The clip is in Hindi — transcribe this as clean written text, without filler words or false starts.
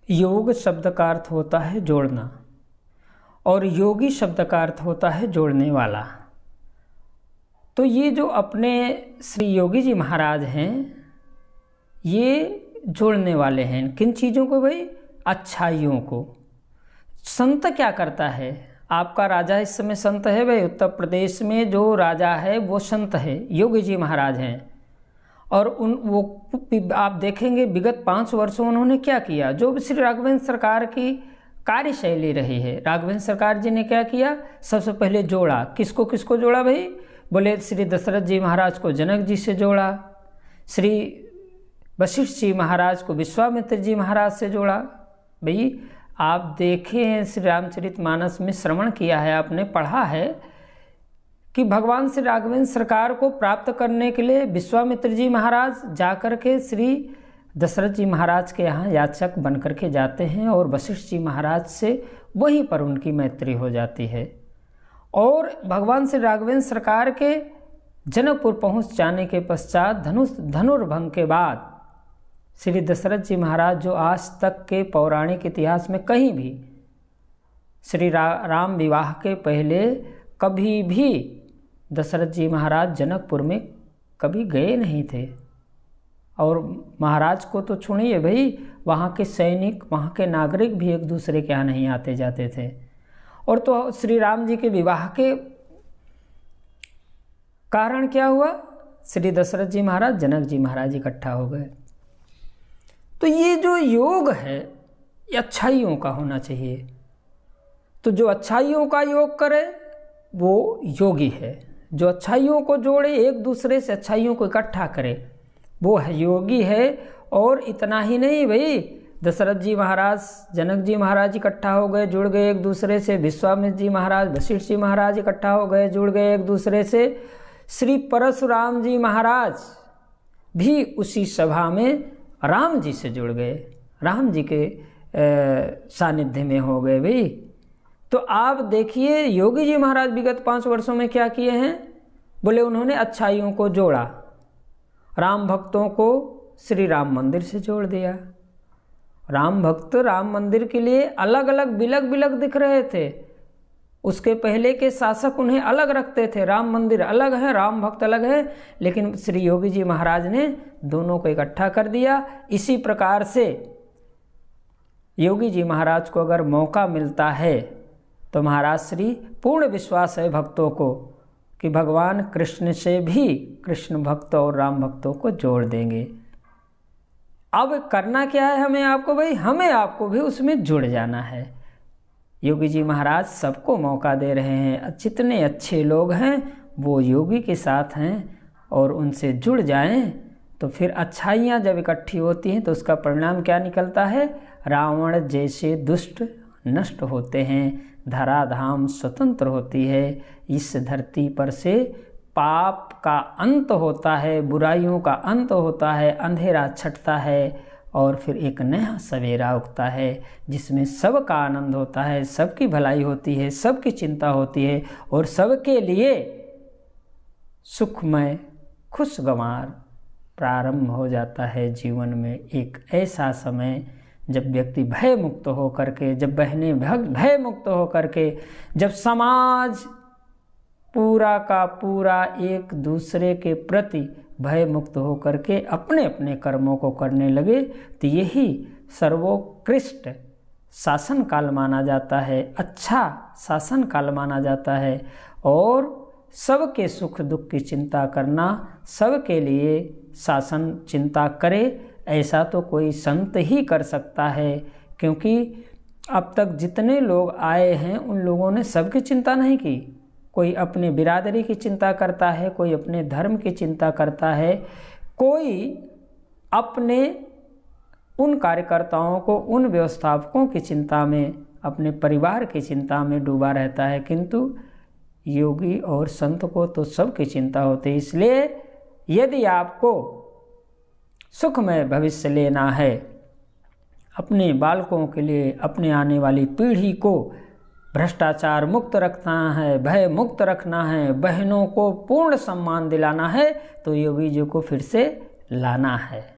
योग शब्द का अर्थ होता है जोड़ना और योगी शब्द का अर्थ होता है जोड़ने वाला। तो ये जो अपने श्री योगी जी महाराज हैं, ये जोड़ने वाले हैं किन चीज़ों को भाई? अच्छाइयों को। संत क्या करता है? आपका राजा इस समय संत है भाई, उत्तर प्रदेश में जो राजा है वो संत है, योगी जी महाराज हैं। और वो आप देखेंगे विगत 5 वर्षों उन्होंने क्या किया, जो श्री राघवेंद्र सरकार की कार्यशैली रही है। राघवेंद्र सरकार जी ने क्या किया? सबसे पहले जोड़ा। किसको किसको जोड़ा भाई? बोले श्री दशरथ जी महाराज को जनक जी से जोड़ा, श्री वशिष्ठ जी महाराज को विश्वामित्र जी महाराज से जोड़ा। भाई आप देखें, श्री रामचरितमानस में श्रवण किया है, आपने पढ़ा है कि भगवान श्री राघवेंद्र सरकार को प्राप्त करने के लिए विश्वामित्र जी महाराज जाकर के श्री दशरथ जी महाराज के यहाँ याचक बन करके जाते हैं और वशिष्ठ जी महाराज से वहीं पर उनकी मैत्री हो जाती है। और भगवान श्री राघवेंद्र सरकार के जनकपुर पहुँच जाने के पश्चात धनुर्भंग के बाद श्री दशरथ जी महाराज, जो आज तक के पौराणिक इतिहास में कहीं भी श्री राम विवाह के पहले कभी भी दशरथ जी महाराज जनकपुर में कभी गए नहीं थे। और महाराज को तो छोड़िए भाई, वहाँ के सैनिक, वहाँ के नागरिक भी एक दूसरे के यहाँ नहीं आते जाते थे। और तो श्री राम जी के विवाह के कारण क्या हुआ? श्री दशरथ जी महाराज, जनक जी महाराज इकट्ठा हो गए। तो ये जो योग है ये अच्छाइयों का होना चाहिए। तो जो अच्छाइयों का योग करे वो योगी है। जो अच्छाइयों को जोड़े, एक दूसरे से अच्छाइयों को इकट्ठा करे, वो है योगी है। और इतना ही नहीं भाई, दशरथ जी महाराज, जनक जी महाराज इकट्ठा हो गए, जुड़ गए एक दूसरे से। विश्वामित्र जी महाराज, वशिष्ठ जी महाराज इकट्ठा हो गए, जुड़ गए एक दूसरे से। श्री परशुराम जी महाराज भी उसी सभा में राम जी से जुड़ गए, राम जी के सानिध्य में हो गए भाई। तो आप देखिए योगी जी महाराज विगत 5 वर्षों में क्या किए हैं? बोले उन्होंने अच्छाइयों को जोड़ा। राम भक्तों को श्री राम मंदिर से जोड़ दिया। राम भक्त राम मंदिर के लिए अलग अलग बिलग बिलग दिख रहे थे। उसके पहले के शासक उन्हें अलग रखते थे, राम मंदिर अलग है, राम भक्त अलग है। लेकिन श्री योगी जी महाराज ने दोनों को इकट्ठा कर दिया। इसी प्रकार से योगी जी महाराज को अगर मौका मिलता है तो महाराज श्री पूर्ण विश्वास है भक्तों को कि भगवान कृष्ण से भी कृष्ण भक्त और राम भक्तों को जोड़ देंगे। अब करना क्या है हमें आपको भाई? हमें आपको भी उसमें जुड़ जाना है। योगी जी महाराज सबको मौका दे रहे हैं। जितने अच्छे लोग हैं वो योगी के साथ हैं और उनसे जुड़ जाएं तो फिर अच्छाइयाँ जब इकट्ठी होती हैं तो उसका परिणाम क्या निकलता है? रावण जैसे दुष्ट नष्ट होते हैं, धराधाम स्वतंत्र होती है, इस धरती पर से पाप का अंत होता है, बुराइयों का अंत होता है, अंधेरा छटता है और फिर एक नया सवेरा उगता है जिसमें सबका आनंद होता है, सबकी भलाई होती है, सबकी चिंता होती है और सबके लिए सुखमय खुशगवार प्रारंभ हो जाता है जीवन में। एक ऐसा समय जब व्यक्ति भय मुक्त हो करके, जब बहनें भय मुक्त हो करके, जब समाज पूरा का पूरा एक दूसरे के प्रति भय मुक्त हो करके अपने अपने कर्मों को करने लगे, तो यही सर्वोत्कृष्ट शासन काल माना जाता है, अच्छा शासन काल माना जाता है। और सबके सुख दुख की चिंता करना, सबके लिए शासन चिंता करे, ऐसा तो कोई संत ही कर सकता है। क्योंकि अब तक जितने लोग आए हैं उन लोगों ने सबकी चिंता नहीं की। कोई अपने बिरादरी की चिंता करता है, कोई अपने धर्म की चिंता करता है, कोई अपने उन कार्यकर्ताओं को, उन व्यवस्थापकों की चिंता में, अपने परिवार की चिंता में डूबा रहता है। किंतु योगी और संत को तो सबकी चिंता होती है। इसलिए यदि आपको सुखमय भविष्य लेना है, अपने बालकों के लिए, अपने आने वाली पीढ़ी को भ्रष्टाचार मुक्त रखना है, भय मुक्त रखना है, बहनों को पूर्ण सम्मान दिलाना है, तो योगी जी को फिर से लाना है।